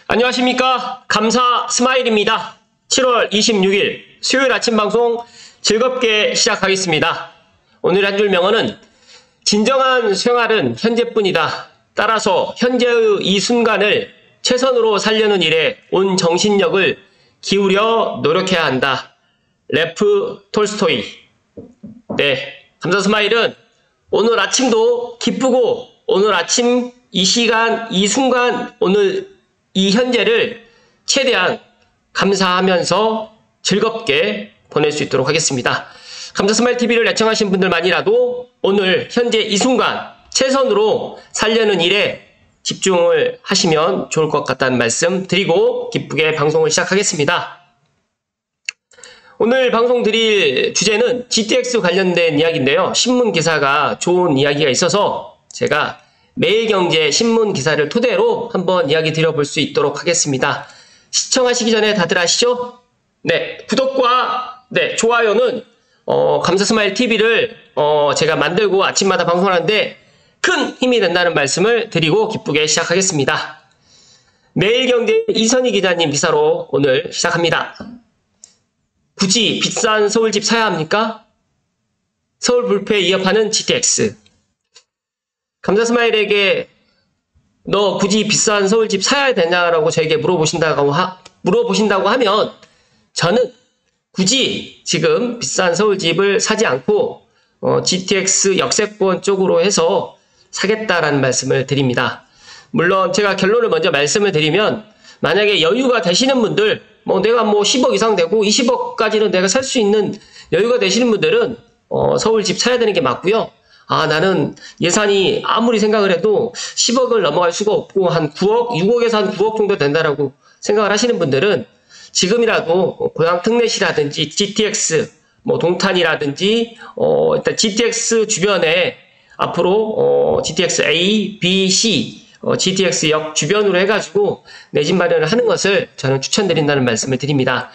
안녕하십니까. 감사 스마일입니다. 7월 26일 수요일 아침 방송 즐겁게 시작하겠습니다. 오늘 한 줄 명언은 진정한 생활은 현재뿐이다. 따라서 현재의 이 순간을 최선으로 살려는 일에 온 정신력을 기울여 노력해야 한다. 레프 톨스토이. 네, 감사 스마일은 오늘 아침도 기쁘고 오늘 아침 이 시간 이 순간 오늘 이 현재를 최대한 감사하면서 즐겁게 보낼 수 있도록 하겠습니다. 감사 스마일 TV를 애청하신 분들만이라도 오늘 현재 이 순간 최선으로 살려는 일에 집중을 하시면 좋을 것 같다는 말씀 드리고 기쁘게 방송을 시작하겠습니다. 오늘 방송 드릴 주제는 GTX 관련된 이야기인데요. 신문 기사가 좋은 이야기가 있어서 제가 매일경제 신문 기사를 토대로 한번 이야기 드려볼 수 있도록 하겠습니다. 시청하시기 전에 다들 아시죠? 네, 구독과 좋아요는 감사 스마일 TV를 제가 만들고 아침마다 방송하는데 큰 힘이 된다는 말씀을 드리고 기쁘게 시작하겠습니다. 매일경제 이선희 기자님 기사로 오늘 시작합니다. 굳이 비싼 서울집 사야 합니까? 서울 불패 이어파는 GTX. 감사 스마일에게 너 굳이 비싼 서울집 사야 되냐라고 저에게 물어보신다고 하면 저는 굳이 지금 비싼 서울집을 사지 않고 GTX 역세권 쪽으로 해서 사겠다라는 말씀을 드립니다. 물론 제가 결론을 먼저 말씀을 드리면 만약에 여유가 되시는 분들 내가 10억 이상 되고 20억까지는 내가 살 수 있는 여유가 되시는 분들은 서울집 사야 되는 게 맞고요. 나는 예산이 아무리 생각을 해도 10억을 넘어갈 수가 없고 한 9억, 6억에서 한 9억 정도 된다라고 생각을 하시는 분들은 지금이라도 고향 특례시라든지 GTX, 동탄이라든지 일단 GTX 주변에 앞으로 GTX A, B, C, GTX역 주변으로 해가지고 내 집 마련을 하는 것을 저는 추천드린다는 말씀을 드립니다.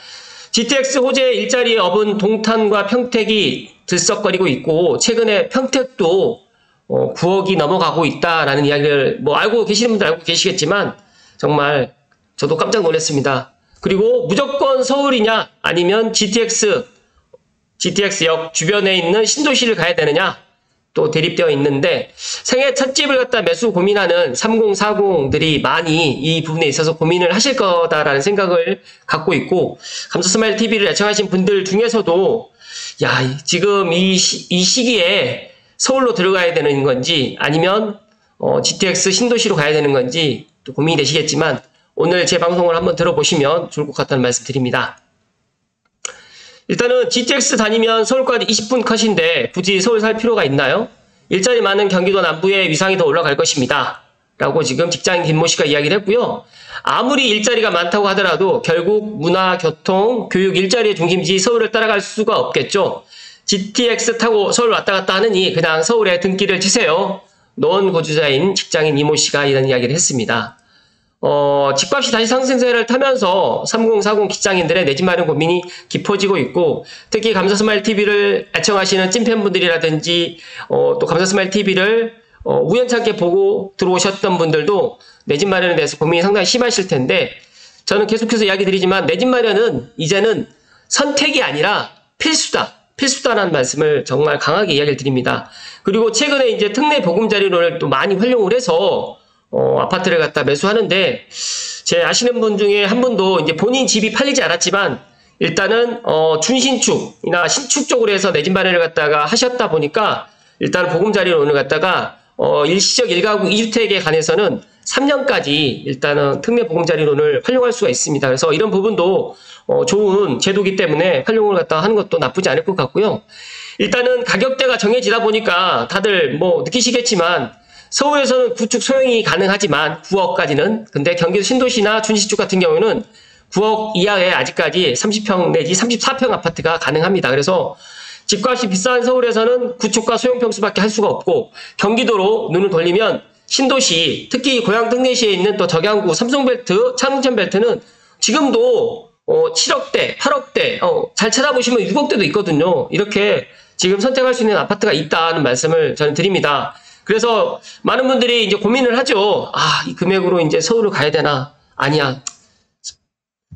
GTX 호재 일자리에 업은 동탄과 평택이 들썩거리고 있고 최근에 평택도 9억이 넘어가고 있다라는 이야기를 알고 계시는 분들 알고 계시겠지만 정말 저도 깜짝 놀랐습니다. 그리고 무조건 서울이냐 아니면 GTX역 주변에 있는 신도시를 가야 되느냐 또 대립되어 있는데 생애 첫 집을 갖다 매수 고민하는 3040들이 많이 이 부분에 있어서 고민을 하실 거다라는 생각을 갖고 있고 감사 스마일 TV를 애청하신 분들 중에서도 지금 이 시기에 서울로 들어가야 되는 건지 아니면 GTX 신도시로 가야 되는 건지 또 고민이 되시겠지만 오늘 제 방송을 한번 들어보시면 좋을 것 같다는 말씀 드립니다. 일단은 GTX 다니면 서울까지 20분 컷인데 굳이 서울 살 필요가 있나요? 일자리 많은 경기도 남부의 위상이 더 올라갈 것입니다. 라고 지금 직장인 김모 씨가 이야기를 했고요. 아무리 일자리가 많다고 하더라도 결국 문화, 교통, 교육 일자리의 중심지 서울을 따라갈 수가 없겠죠. GTX 타고 서울 왔다 갔다 하느니 그냥 서울에 등기를 치세요. 노원 거주자인 직장인 이모 씨가 이런 이야기를 했습니다. 집값이 다시 상승세를 타면서 3040 직장인들의 내 집 마련 고민이 깊어지고 있고 특히 감사 스마일 TV를 애청하시는 찐팬분들이라든지 또 감사 스마일 TV를 우연찮게 보고 들어오셨던 분들도 내 집 마련에 대해서 고민이 상당히 심하실 텐데 저는 계속해서 이야기 드리지만 내 집 마련은 이제는 선택이 아니라 필수다라는 말씀을 정말 강하게 이야기를 드립니다. 그리고 최근에 이제 특례 보금자리론을 또 많이 활용을 해서 아파트를 갖다 매수하는데 제 아시는 분 중에 한 분도 이제 본인 집이 팔리지 않았지만 일단은 준신축이나 신축 쪽으로 해서 내 집 마련을 갖다가 하셨다 보니까 일단 보금자리론을 갖다가 일시적 1가구 2주택에 관해서는 3년까지 일단은 특례 보금자리론을 활용할 수가 있습니다. 그래서 이런 부분도 좋은 제도이기 때문에 활용을 갖다가 하는 것도 나쁘지 않을 것 같고요. 일단은 가격대가 정해지다 보니까 다들 느끼시겠지만 서울에서는 구축 소형이 가능하지만 9억까지는 근데 경기도 신도시나 준시축 같은 경우는 9억 이하에 아직까지 30평 내지 34평 아파트가 가능합니다. 그래서 집값이 비싼 서울에서는 구축과 소형 평수밖에 할 수가 없고 경기도로 눈을 돌리면 신도시 특히 고향 특례시에 있는 또 적양구 삼성벨트 창천벨트는 지금도 7억대 8억대 잘 찾아보시면 6억대도 있거든요. 이렇게 지금 선택할 수 있는 아파트가 있다는 말씀을 저는 드립니다. 그래서 많은 분들이 이제 고민을 하죠. 아, 이 금액으로 이제 서울을 가야 되나? 아니야.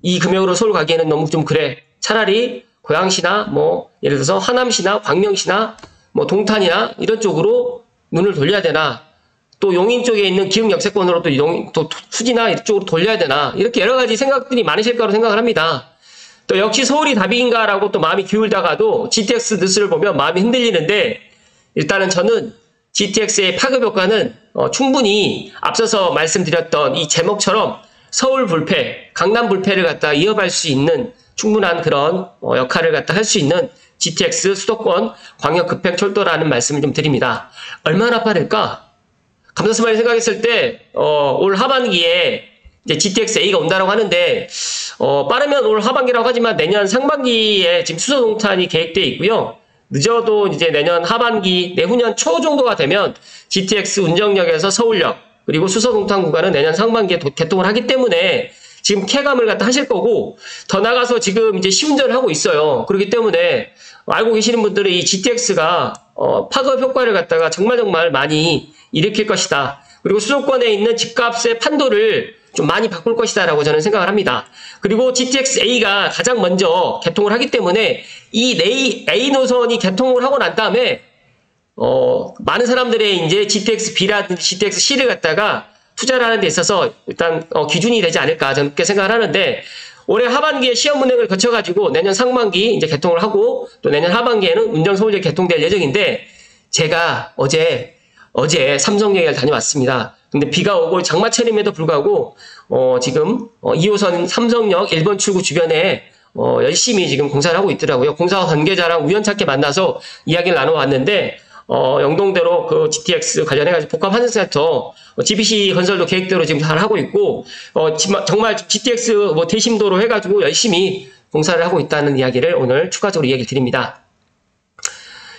이 금액으로 서울 가기에는 너무 좀 그래. 차라리 고양시나 뭐 예를 들어서 하남시나 광명시나 뭐 동탄이나 이런 쪽으로 눈을 돌려야 되나? 또 용인 쪽에 있는 기흥 역세권으로 또 수지나 이쪽으로 돌려야 되나? 이렇게 여러 가지 생각들이 많으실 거라고 생각을 합니다. 또 역시 서울이 답인가라고 또 마음이 기울다가도 GTX 뉴스를 보면 마음이 흔들리는데, 일단은 저는 GTX의 파급 효과는 충분히 앞서서 말씀드렸던 이 제목처럼 서울 불패, 강남 불패를 갖다 이어갈 수 있는 충분한 그런 역할을 갖다 할 수 있는 GTX 수도권 광역급행철도라는 말씀을 좀 드립니다. 얼마나 빠를까? 감사스마일 생각했을 때 올 하반기에 이제 GTX A가 온다라고 하는데, 빠르면 올 하반기라고 하지만 내년 상반기에 지금 수소 동탄이 계획되어 있고요. 늦어도 이제 내년 하반기, 내후년 초 정도가 되면 GTX 운정역에서 서울역, 그리고 수소 동탄 구간은 내년 상반기에 개통을 하기 때문에 지금 쾌감을 갖다 하실 거고, 더 나가서 지금 이제 시운전을 하고 있어요. 그렇기 때문에 알고 계시는 분들은 이 GTX가 파급 효과를 갖다가 정말 많이 일으킬 것이다. 그리고 수도권에 있는 집값의 판도를 좀 많이 바꿀 것이다라고 저는 생각을 합니다. 그리고 GTX A가 가장 먼저 개통을 하기 때문에 이 A 노선이 개통을 하고 난 다음에 많은 사람들의 이제 GTX B라든지 GTX C를 갖다가 투자를 하는 데 있어서 일단 기준이 되지 않을까 저는 그렇게 생각을 하는데, 올해 하반기에 시험 운행을 거쳐가지고 내년 상반기 이제 개통을 하고 또 내년 하반기에는 운정 서울역 개통될 예정인데, 제가 어제 삼성역에 다녀왔습니다. 근데 비가 오고 장마철임에도 불구하고 지금 2호선 삼성역 1번 출구 주변에 열심히 지금 공사를 하고 있더라고요. 공사 관계자랑 우연찮게 만나서 이야기를 나눠왔는데, 영동대로 그 GTX 관련해가지고 복합환승센터 GBC 건설도 계획대로 지금 잘 하고 있고, 정말 GTX 뭐 대심도로 해가지고 열심히 공사를 하고 있다는 이야기를 오늘 추가적으로 이야기 드립니다.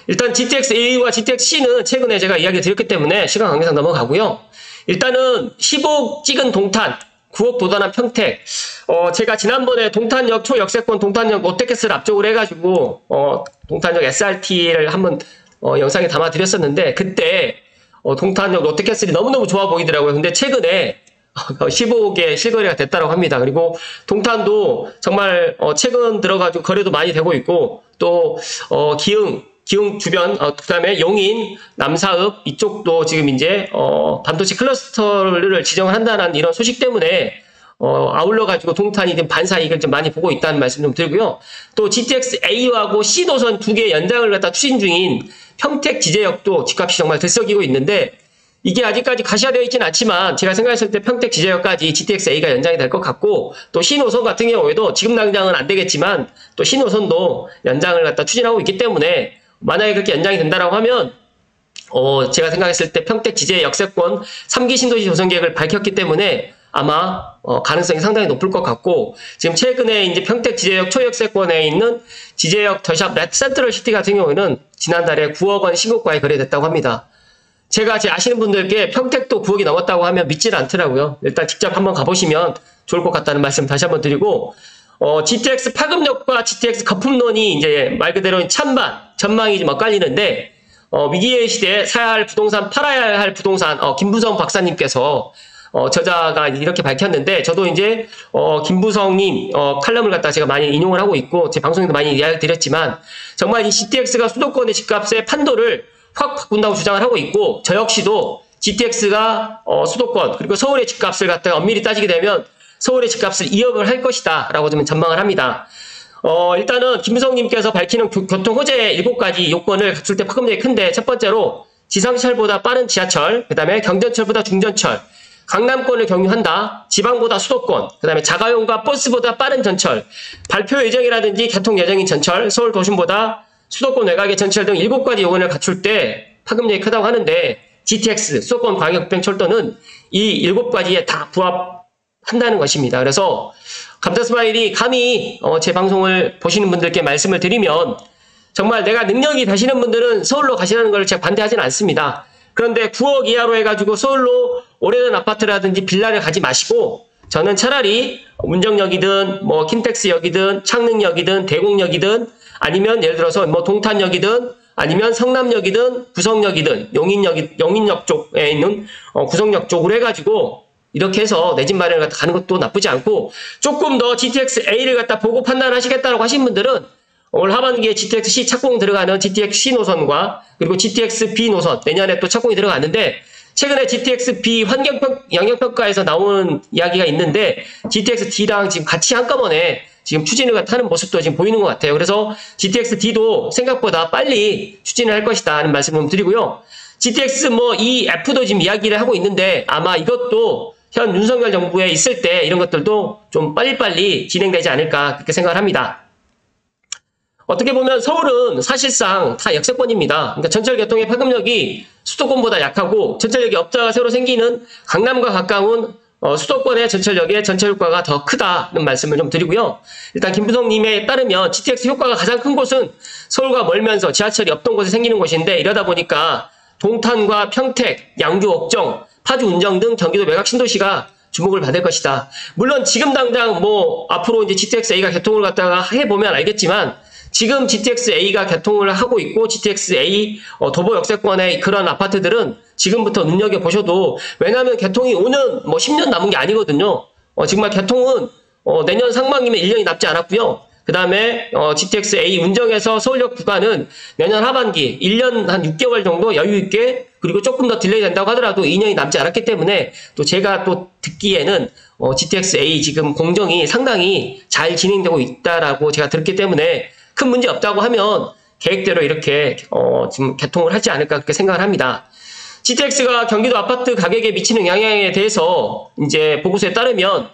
일단 GTX A와 GTX C는 최근에 제가 이야기 드렸기 때문에 시간 관계상 넘어가고요. 일단은 15억 찍은 동탄, 9억 도달한 평택. 제가 지난번에 동탄역 초역세권 동탄역 롯데캐슬 앞쪽으로 해가지고 동탄역 SRT를 한번 영상에 담아드렸었는데, 그때 동탄역 롯데캐슬이 너무너무 좋아 보이더라고요. 근데 최근에 15억에 실거래가 됐다고 합니다. 그리고 동탄도 정말 최근 들어가지고 거래도 많이 되고 있고, 또 기흥 주변, 그 다음에 용인, 남사읍 이쪽도 지금 이제 반도체 클러스터를 지정을 한다는 이런 소식 때문에 아울러 가지고 동탄이 좀 반사이익을 좀 많이 보고 있다는 말씀 좀 드리고요. 또 GTX A하고 C 노선 두 개 연장을 갖다 추진 중인 평택 지제역도 집값이 정말 들썩이고 있는데, 이게 아직까지 가시화되어 있지는 않지만 제가 생각했을 때 평택 지제역까지 GTX A가 연장이 될 것 같고, 또 C 노선 같은 경우에도 지금 당장은 안 되겠지만 또 C 노선도 연장을 갖다 추진하고 있기 때문에, 만약에 그렇게 연장이 된다라고 하면 제가 생각했을 때 평택 지제 역세권 3기 신도시 조성 계획을 밝혔기 때문에 아마 가능성이 상당히 높을 것 같고, 지금 최근에 이제 평택 지제역 초역세권에 있는 지제역 더샵 센트럴시티 같은 경우에는 지난달에 9억 원 신고가에 거래됐다고 합니다. 제가 제 아시는 분들께 평택도 9억이 넘었다고 하면 믿질 않더라고요. 일단 직접 한번 가보시면 좋을 것 같다는 말씀 다시 한번 드리고, GTX 파급력과 GTX 거품론이 이제 말 그대로 찬반, 전망이 좀 엇갈리는데, 위기의 시대에 사야 할 부동산, 팔아야 할 부동산, 김부성 박사님께서 저자가 이렇게 밝혔는데, 저도 이제 김부성님 칼럼을 갖다 제가 많이 인용을 하고 있고 제 방송에도 많이 이야기 드렸지만, 정말 이 GTX가 수도권의 집값의 판도를 확 바꾼다고 주장을 하고 있고, 저 역시도 GTX가 수도권 그리고 서울의 집값을 갖다가 엄밀히 따지게 되면 서울의 집값을 2억을 할 것이다 라고 좀 전망을 합니다. 일단은 김부성님께서 밝히는 교통 호재 7가지 요건을 갖출 때 파급력이 큰데, 첫 번째로 지상철보다 빠른 지하철, 그 다음에 경전철보다 중전철, 강남권을 경유한다, 지방보다 수도권, 그 다음에 자가용과 버스보다 빠른 전철, 발표 예정이라든지 개통 예정인 전철, 서울 도심보다 수도권 외곽의 전철 등 7가지 요건을 갖출 때 파급력이 크다고 하는데, GTX 수도권 광역급행철도는 이 7가지에 다 부합한다는 것입니다. 그래서 감사스마일이 감히 제 방송을 보시는 분들께 말씀을 드리면, 정말 내가 능력이 되시는 분들은 서울로 가시라는 걸 제가 반대하지는 않습니다. 그런데 9억 이하로 해가지고 서울로 오래된 아파트라든지 빌라를 가지 마시고, 저는 차라리 운정역이든 뭐 킨텍스역이든 창릉역이든 대곡역이든 아니면 예를 들어서 뭐 동탄역이든 아니면 성남역이든 구성역이든 용인역 쪽에 있는 구성역 쪽으로 해가지고 이렇게 해서 내 집 마련을 갖다 가는 것도 나쁘지 않고, 조금 더 GTX-A를 갖다 보고 판단하시겠다라고 하신 분들은 올 하반기에 GTX-C 착공 들어가는 GTX-C 노선과 그리고 GTX-B 노선 내년에 또 착공이 들어가는데, 최근에 GTX-B 영역평가에서 나오는 이야기가 있는데 GTX-D랑 지금 같이 한꺼번에 지금 추진을 하는 모습도 지금 보이는 것 같아요. 그래서 GTX-D도 생각보다 빨리 추진을 할 것이다 하는 말씀을 드리고요. GTX 이 F도 지금 이야기를 하고 있는데 아마 이것도 현 윤석열 정부에 있을 때 이런 것들도 좀 빨리빨리 진행되지 않을까 그렇게 생각을 합니다. 어떻게 보면 서울은 사실상 다 역세권입니다. 그러니까 전철 교통의 파급력이 수도권보다 약하고, 전철역이 업자가 새로 생기는 강남과 가까운 수도권의 전철역의 전철 효과가 더 크다는 말씀을 좀 드리고요. 일단 김부성님에 따르면 GTX 효과가 가장 큰 곳은 서울과 멀면서 지하철이 없던 곳에 생기는 곳인데, 이러다 보니까 동탄과 평택, 양주, 옥정, 파주, 운정 등 경기도 외곽 신도시가 주목을 받을 것이다. 물론 지금 당장 앞으로 이제 GTX-A가 개통을 갖다가 해보면 알겠지만, 지금 GTX-A가 개통을 하고 있고 GTX-A 도보 역세권의 그런 아파트들은 지금부터 눈여겨보셔도, 왜냐하면 개통이 5년, 10년 남은 게 아니거든요. 정말 개통은 내년 상반기면 1년이 남지 않았고요. 그 다음에 GTX-A 운정에서 서울역 구간은 내년 하반기 1년 한 6개월 정도 여유있게, 그리고 조금 더 딜레이 된다고 하더라도 2년이 남지 않았기 때문에, 또 제가 또 듣기에는 GTX-A 지금 공정이 상당히 잘 진행되고 있다라고 제가 들었기 때문에 큰 문제 없다고 하면 계획대로 이렇게 지금 개통을 하지 않을까 그렇게 생각을 합니다. GTX가 경기도 아파트 가격에 미치는 영향에 대해서 이제 보고서에 따르면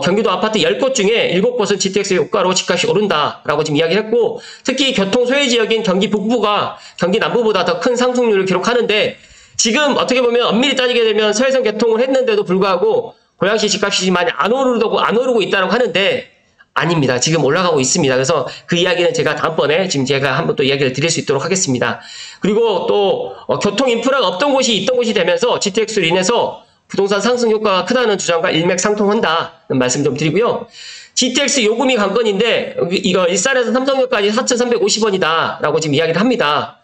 경기도 아파트 10곳 중에 7곳은 GTX 효과로 집값이 오른다라고 지금 이야기를 했고, 특히 교통 소외 지역인 경기 북부가 경기 남부보다 더 큰 상승률을 기록하는데, 지금 어떻게 보면 엄밀히 따지게 되면 서해선 개통을 했는데도 불구하고 고양시 집값이 많이 안 오르고 있다고 하는데 아닙니다. 지금 올라가고 있습니다. 그래서 그 이야기는 제가 다음번에 지금 제가 한번 또 이야기를 드릴 수 있도록 하겠습니다. 그리고 또 교통 인프라가 없던 곳이 있던 곳이 되면서 GTX로 인해서 부동산 상승 효과가 크다는 주장과 일맥상통한다는 말씀 좀 드리고요. GTX 요금이 관건인데 이거 일산에서 삼성역까지 4,350원이다 라고 지금 이야기를 합니다.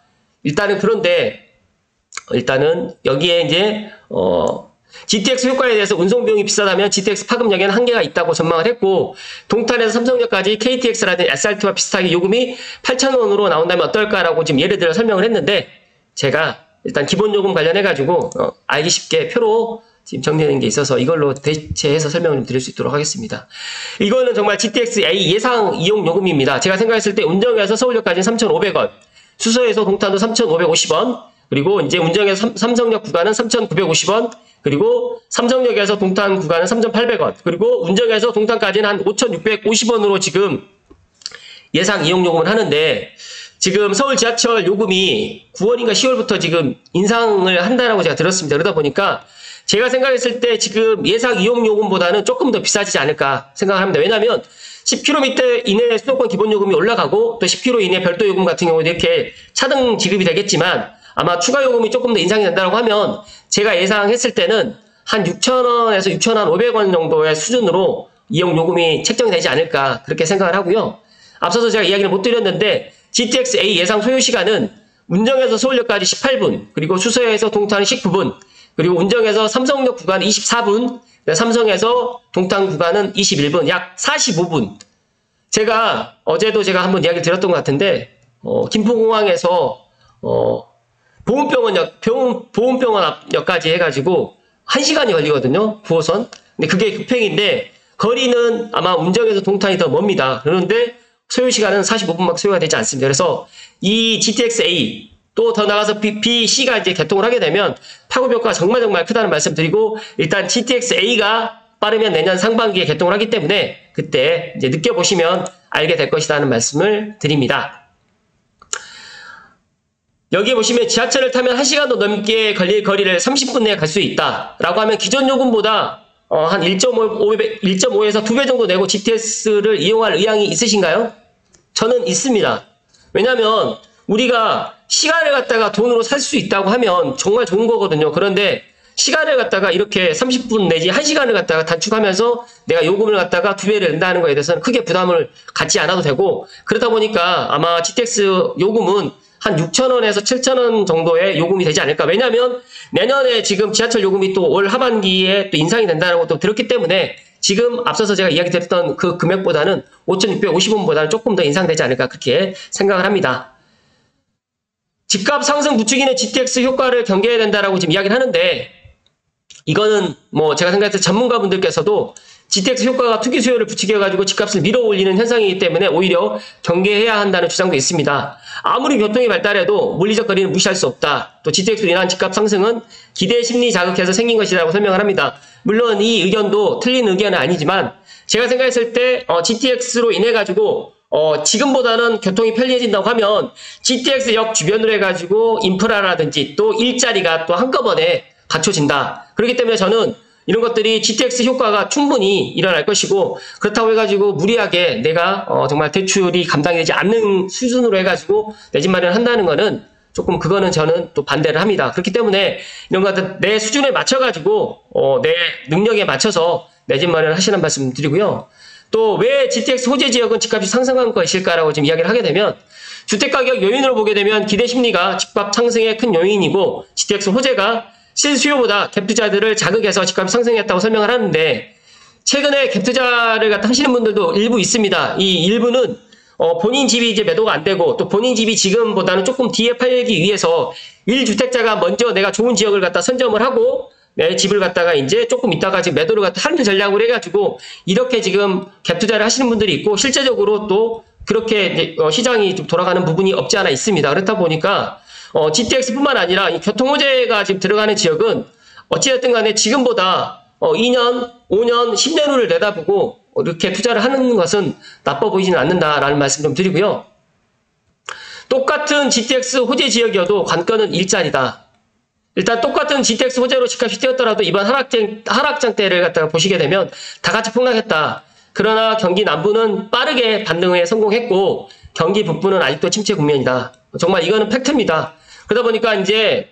그런데 여기에 이제 GTX 효과에 대해서 운송 비용이 비싸다면 GTX 파급력에는 한계가 있다고 전망을 했고, 동탄에서 삼성역까지 KTX라든 SRT와 비슷하게 요금이 8,000원으로 나온다면 어떨까라고 지금 예를 들어 설명을 했는데, 제가 일단 기본 요금 관련해가지고 알기 쉽게 표로 지금 정리되는 게 있어서 이걸로 대체해서 설명을 좀 드릴 수 있도록 하겠습니다. 이거는 정말 GTX-A 예상 이용 요금입니다. 제가 생각했을 때 운정에서 서울역까지는 3,500원, 수서에서 동탄도 3,550원, 그리고 이제 운정에서 삼성역 구간은 3,950원, 그리고 삼성역에서 동탄 구간은 3,800원, 그리고 운정에서 동탄까지는 한 5,650원으로 지금 예상 이용 요금을 하는데, 지금 서울 지하철 요금이 9월인가 10월부터 지금 인상을 한다라고 제가 들었습니다. 그러다 보니까 제가 생각했을 때 지금 예상 이용 요금보다는 조금 더 비싸지지 않을까 생각합니다. 왜냐하면 10km 이내 수도권 기본 요금이 올라가고 또 10km 이내 별도 요금 같은 경우도 이렇게 차등 지급이 되겠지만, 아마 추가 요금이 조금 더 인상이 된다고 하면 제가 예상했을 때는 한 6,000원에서 6,500원 정도의 수준으로 이용 요금이 책정이 되지 않을까 그렇게 생각을 하고요. 앞서서 제가 이야기를 못 드렸는데 GTX-A 예상 소요 시간은 운정에서 서울역까지 18분, 그리고 수서에서 동탄 19분, 그리고 운정에서 삼성역 구간 24분, 삼성에서 동탄 구간은 21분, 약 45분. 제가 어제도 제가 한번 이야기를 드렸던 것 같은데 김포공항에서 보훈병원역까지 해가지고 1시간이 걸리거든요. 9호선. 근데 그게 급행인데 거리는 아마 운정에서 동탄이 더 멉니다. 그런데 소요시간은 45분밖에 소요가 되지 않습니다. 그래서 이 GTX-A 또 더 나가서 B, C가 이제 개통을 하게 되면 파급 효과가 정말 크다는 말씀 드리고, 일단 GTX-A가 빠르면 내년 상반기에 개통을 하기 때문에 그때 이제 느껴보시면 알게 될 것이다 하는 말씀을 드립니다. 여기에 보시면 지하철을 타면 1시간도 넘게 걸릴 거리를 30분 내에 갈 수 있다라고 하면 기존 요금보다 한 1.5에서 2배 정도 내고 GTX를 이용할 의향이 있으신가요? 저는 있습니다. 왜냐하면 우리가 시간을 갖다가 돈으로 살 수 있다고 하면 정말 좋은 거거든요. 그런데 시간을 갖다가 이렇게 30분 내지 1시간을 갖다가 단축하면서 내가 요금을 갖다가 2배를 낸다는 거에 대해서는 크게 부담을 갖지 않아도 되고, 그러다 보니까 아마 GTX 요금은 한 6,000원에서 7,000원 정도의 요금이 되지 않을까. 왜냐하면 내년에 지금 지하철 요금이 또 올 하반기에 또 인상이 된다는 것도 들었기 때문에 지금 앞서서 제가 이야기 드렸던 그 금액보다는 5,650원보다는 조금 더 인상되지 않을까 그렇게 생각을 합니다. 집값 상승 부추기는 GTX 효과를 경계해야 된다라고 지금 이야기를 하는데 이거는 뭐 제가 생각했을 때 전문가분들께서도 GTX 효과가 투기 수요를 부추겨가지고 집값을 밀어올리는 현상이기 때문에 오히려 경계해야 한다는 주장도 있습니다. 아무리 교통이 발달해도 물리적 거리는 무시할 수 없다. 또 GTX로 인한 집값 상승은 기대 심리 자극해서 생긴 것이라고 설명을 합니다. 물론 이 의견도 틀린 의견은 아니지만 제가 생각했을 때 GTX로 인해가지고 지금보다는 교통이 편리해진다고 하면 GTX역 주변으로 해가지고 인프라라든지 또 일자리가 또 한꺼번에 갖춰진다. 그렇기 때문에 저는 이런 것들이 GTX 효과가 충분히 일어날 것이고 그렇다고 해가지고 무리하게 내가 정말 대출이 감당이 되지 않는 수준으로 해가지고 내 집 마련을 한다는 거는 조금 그거는 저는 또 반대를 합니다. 그렇기 때문에 이런 것들 내 수준에 맞춰가지고 내 능력에 맞춰서 내 집 마련을 하시는 말씀 드리고요. 또 왜 GTX 호재 지역은 집값이 상승한 것일까라고 지금 이야기를 하게 되면 주택가격 요인으로 보게 되면 기대 심리가 집값 상승의 큰 요인이고 GTX 호재가 실수요보다 갭투자들을 자극해서 집값이 상승했다고 설명을 하는데 최근에 갭투자를 하시는 분들도 일부 있습니다. 이 일부는 본인 집이 이제 매도가 안 되고 또 본인 집이 지금보다는 조금 뒤에 팔기 위해서 1주택자가 먼저 내가 좋은 지역을 갖다 선점을 하고 내 집을 갖다가 이제 조금 있다가 지금 매도를 갖다 하는 전략을 해가지고 이렇게 지금 갭투자를 하시는 분들이 있고 실제적으로 또 그렇게 시장이 좀 돌아가는 부분이 없지 않아 있습니다. 그렇다 보니까 GTX뿐만 아니라 이 교통호재가 지금 들어가는 지역은 어찌됐든 간에 지금보다 2년, 5년, 10년 후를 내다보고 이렇게 투자를 하는 것은 나빠 보이지는 않는다라는 말씀 좀 드리고요. 똑같은 GTX 호재 지역이어도 관건은 일자리다. 일단 똑같은 GTX 호재로 집값이 뛰었더라도 이번 하락장 때를 갖다가 보시게 되면 다 같이 폭락했다. 그러나 경기 남부는 빠르게 반등에 성공했고 경기 북부는 아직도 침체 국면이다. 정말 이거는 팩트입니다. 그러다 보니까 이제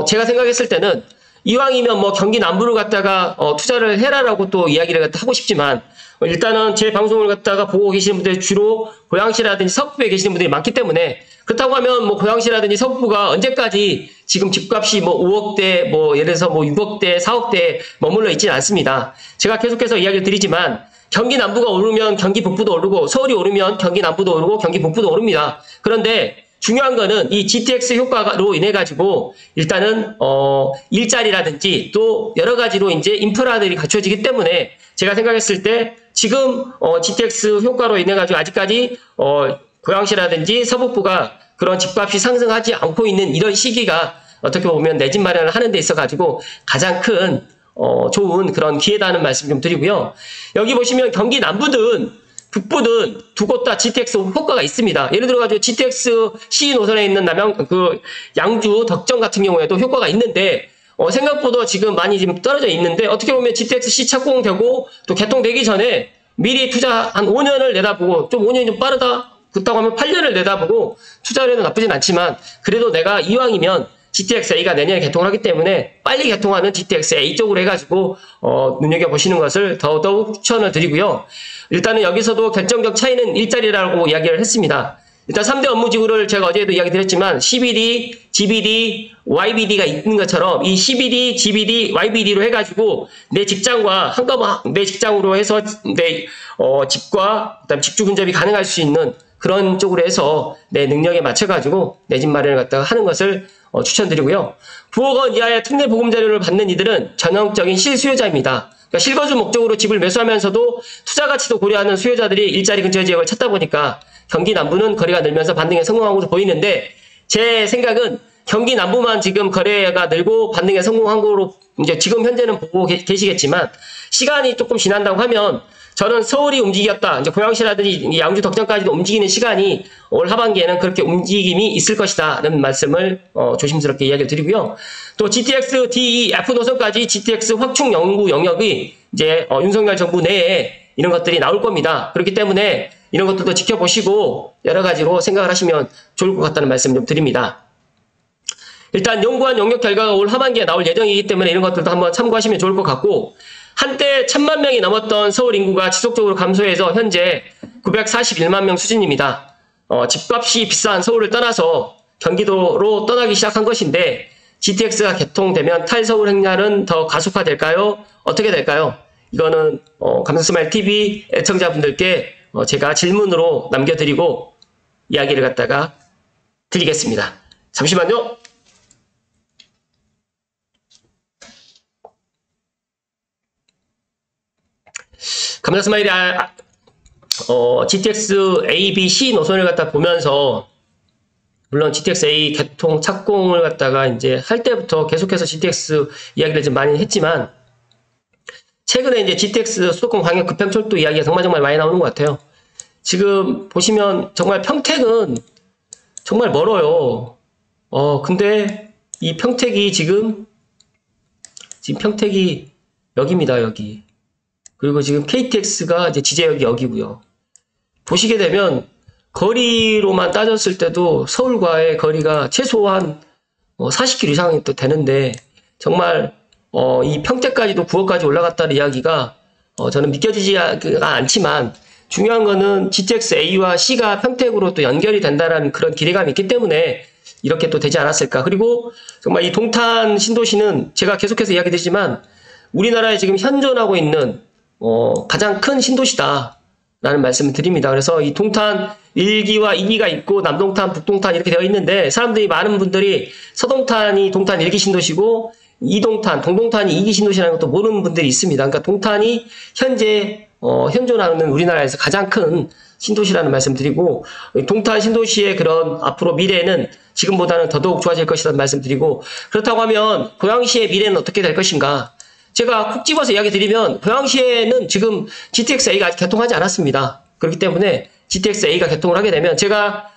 제가 생각했을 때는 이왕이면 뭐 경기 남부를 갖다가 투자를 해라라고 또 이야기를 갖다 하고 싶지만 일단은 제 방송을 갖다가 보고 계시는 분들이 주로 고양시라든지 서북부에 계시는 분들이 많기 때문에 그렇다고 하면 뭐 고양시라든지 서북부가 언제까지 지금 집값이 뭐 5억대 뭐 예를 들어서 뭐 6억대 4억대에 머물러 있지는 않습니다. 제가 계속해서 이야기를 드리지만 경기 남부가 오르면 경기 북부도 오르고 서울이 오르면 경기 남부도 오르고 경기 북부도 오릅니다. 그런데 중요한 거는 이 GTX 효과로 인해 가지고 일단은 일자리라든지 또 여러 가지로 이제 인프라들이 갖춰지기 때문에 제가 생각했을 때 지금 GTX 효과로 인해 가지고 아직까지 고양시라든지 서북부가 그런 집값이 상승하지 않고 있는 이런 시기가 어떻게 보면 내 집 마련을 하는 데 있어 가지고 가장 큰 좋은 그런 기회다는 말씀 좀 드리고요. 여기 보시면 경기 남부든 북부든 두 곳 다 GTX 효과가 있습니다. 예를 들어가지고 GTX C 노선에 있는 양주, 덕정 같은 경우에도 효과가 있는데 생각보다 지금 많이 지금 떨어져 있는데 어떻게 보면 GTX C 착공되고 또 개통되기 전에 미리 투자 한 5년을 내다보고 좀 5년이 좀 빠르다 그렇다고 하면 8년을 내다보고 투자를 해도 나쁘진 않지만 그래도 내가 이왕이면 GTX A가 내년에 개통을 하기 때문에 빨리 개통하는 GTX A 쪽으로 해가지고 눈여겨보시는 것을 더더욱 추천을 드리고요. 일단은 여기서도 결정적 차이는 일자리라고 이야기를 했습니다. 일단 3대 업무지구를 제가 어제도 이야기 드렸지만 CBD, GBD, YBD가 있는 것처럼 이 CBD, GBD, YBD로 해가지고 내 직장과 한꺼번에 내 직장으로 해서 내 집과 그다음 직주 근접이 가능할 수 있는 그런 쪽으로 해서 내 능력에 맞춰가지고 내 집 마련을 갖다가 하는 것을 추천드리고요. 9억 원 이하의 특례 보금자료를 받는 이들은 전형적인 실수요자입니다. 그러니까 실거주 목적으로 집을 매수하면서도 투자 가치도 고려하는 수요자들이 일자리 근처 지역을 찾다 보니까 경기 남부는 거래가 늘면서 반등에 성공한 것으로 보이는데 제 생각은 경기 남부만 지금 거래가 늘고 반등에 성공한 거로 이제 지금 현재는 보고 계시겠지만 시간이 조금 지난다고 하면 저는 서울이 움직였다. 이제 고양시라든지 양주 덕정까지도 움직이는 시간이 올 하반기에는 그렇게 움직임이 있을 것이다라는 말씀을 조심스럽게 이야기를 드리고요. 또 GTX DE F 노선까지 GTX 확충 연구 영역이 이제 윤석열 정부 내에 이런 것들이 나올 겁니다. 그렇기 때문에 이런 것들도 지켜보시고 여러 가지로 생각을 하시면 좋을 것 같다는 말씀 좀 드립니다. 일단 연구한 영역 결과가 올 하반기에 나올 예정이기 때문에 이런 것들도 한번 참고하시면 좋을 것 같고 한때 1000만 명이 넘었던 서울 인구가 지속적으로 감소해서 현재 941만 명 수준입니다. 집값이 비싼 서울을 떠나서 경기도로 떠나기 시작한 것인데 GTX가 개통되면 탈서울 행렬은 더 가속화될까요? 어떻게 될까요? 이거는 감성스마일 TV 애청자분들께 제가 질문으로 남겨드리고 이야기를 갖다가 드리겠습니다. 잠시만요. 감성스마일이 GTX A, B, C 노선을 갖다 보면서 물론 GTX A 개통 착공을 갖다가 이제 할 때부터 계속해서 GTX 이야기를 좀 많이 했지만 최근에 이제 GTX 수도권 광역 급행철도 이야기가 정말 많이 나오는 것 같아요. 지금 보시면 정말 평택은 정말 멀어요. 근데 이 평택이 지금 평택이 여기입니다, 여기. 그리고 지금 KTX가 이제 지제역이 여기고요. 보시게 되면 거리로만 따졌을 때도 서울과의 거리가 최소한 40km 이상이 또 되는데 정말 이 평택까지도 9억까지 올라갔다는 이야기가 저는 믿겨지지가 않지만 중요한 거는 GTX A와 C가 평택으로 또 연결이 된다는 그런 기대감이 있기 때문에 이렇게 또 되지 않았을까. 그리고 정말 이 동탄 신도시는 제가 계속해서 이야기 드리지만 우리나라에 지금 현존하고 있는 가장 큰 신도시다 라는 말씀을 드립니다. 그래서 이 동탄 1기와 2기가 있고 남동탄, 북동탄 이렇게 되어 있는데 사람들이 많은 분들이 서동탄이 동탄 1기 신도시고 이동탄, 동동탄이 2기 신도시라는 것도 모르는 분들이 있습니다. 그러니까 동탄이 현재 현존하는 우리나라에서 가장 큰 신도시라는 말씀 드리고 동탄 신도시의 그런 앞으로 미래는 지금보다는 더더욱 좋아질 것이라는 말씀 드리고 그렇다고 하면 고양시의 미래는 어떻게 될 것인가. 제가 콕 집어서 이야기 드리면 고양시에는 지금 GTX A가 아직 개통하지 않았습니다. 그렇기 때문에 GTX A가 개통을 하게 되면 제가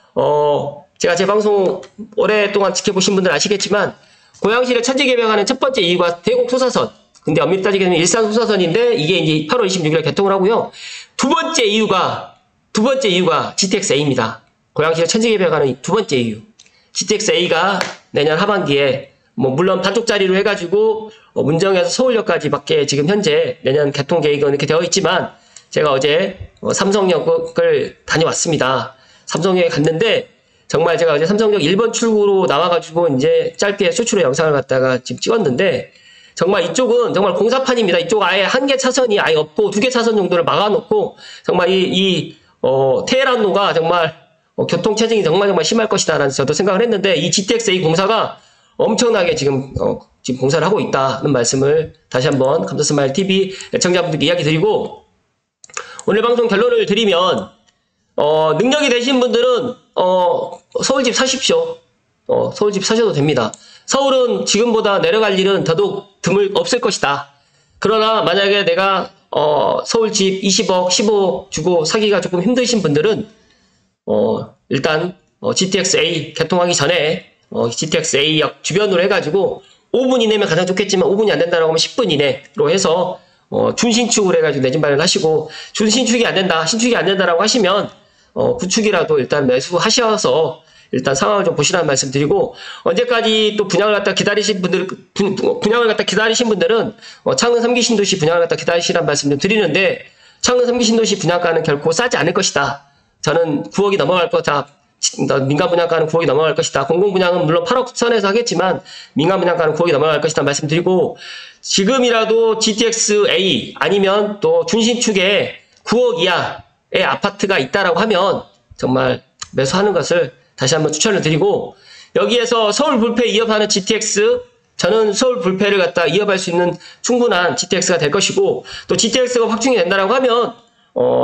제 방송 오랫동안 지켜보신 분들 아시겠지만 고양시를 천재개방하는 첫 번째 이유가 대곡 소사선. 근데 엄밀히 따지게 되면 일산 소사선인데 이게 이제 8월 26일에 개통을 하고요. 두 번째 이유가 GTX A입니다. 고양시를 천재개방하는 두 번째 이유. GTX A가 내년 하반기에 물론 반쪽짜리로 해가지고 문정에서 서울역까지 밖에 지금 현재 내년 개통 계획은 이렇게 되어 있지만 제가 어제 삼성역을 다녀왔습니다. 삼성역에 갔는데 정말 제가 어제 삼성역 1번 출구로 나와가지고 이제 짧게 수출의 영상을 갖다가 지금 찍었는데 정말 이쪽은 정말 공사판입니다. 이쪽 아예 한 개 차선이 아예 없고 두 개 차선 정도를 막아놓고 정말 테헤란로가 정말 교통 체증이 정말 심할 것이다라는 저도 생각을 했는데 이 GTX A 공사가 엄청나게 지금 공사를 하고 있다는 말씀을 다시 한번 감성스마일 TV 애청자분들께 이야기 드리고 오늘 방송 결론을 드리면 능력이 되신 분들은 서울집 사십시오. 서울집 사셔도 됩니다. 서울은 지금보다 내려갈 일은 더더욱 드물 없을 것이다. 그러나 만약에 내가 서울집 20억, 15억 주고 사기가 조금 힘드신 분들은 일단 GTX A 개통하기 전에 GTX A역 주변으로 해가지고 5분 이내면 가장 좋겠지만 5분이 안 된다라고 하면 10분 이내로 해서 준신축을 해가지고 내집 마련하시고 준신축이 안 된다, 신축이 안 된다라고 하시면 구축이라도 일단 매수하셔서 일단 상황을 좀 보시라는 말씀 드리고 언제까지 또 분양을 갖다 기다리신 분들은 창릉 3기 신도시 분양을 갖다 기다리시라는 말씀 좀 드리는데 창릉 3기 신도시 분양가는 결코 싸지 않을 것이다. 저는 9억이 넘어갈 거다. 민간 분양가는 9억이 넘어갈 것이다. 공공 분양은 물론 8억 선에서 하겠지만 민간 분양가는 9억이 넘어갈 것이다 말씀드리고 지금이라도 GTX A 아니면 또 준신축에 9억 이하의 아파트가 있다라고 하면 정말 매수하는 것을 다시 한번 추천을 드리고 여기에서 서울 불패 이업하는 GTX 저는 서울 불패를 갖다 이업할 수 있는 충분한 GTX가 될 것이고 또 GTX가 확충이 된다라고 하면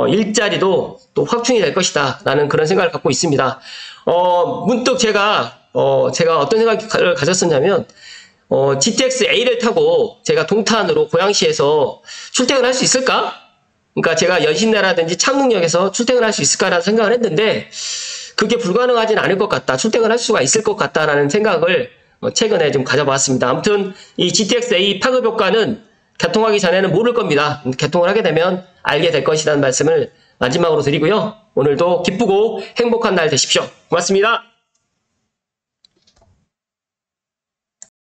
일자리도 또 확충이 될 것이다 라는 그런 생각을 갖고 있습니다. 문득 제가 어떤 생각을 가졌었냐면 GTX A를 타고 제가 동탄으로 고양시에서 출퇴근할 수 있을까? 그러니까 제가 연신내라든지 창릉역에서 출퇴근할 수 있을까라는 생각을 했는데 그게 불가능하진 않을 것 같다. 출퇴근할 수가 있을 것 같다라는 생각을 최근에 좀 가져봤습니다. 아무튼 이 GTX A 파급 효과는 개통하기 전에는 모를 겁니다. 개통을 하게 되면 알게 될 것이라는 말씀을 마지막으로 드리고요. 오늘도 기쁘고 행복한 날 되십시오. 고맙습니다.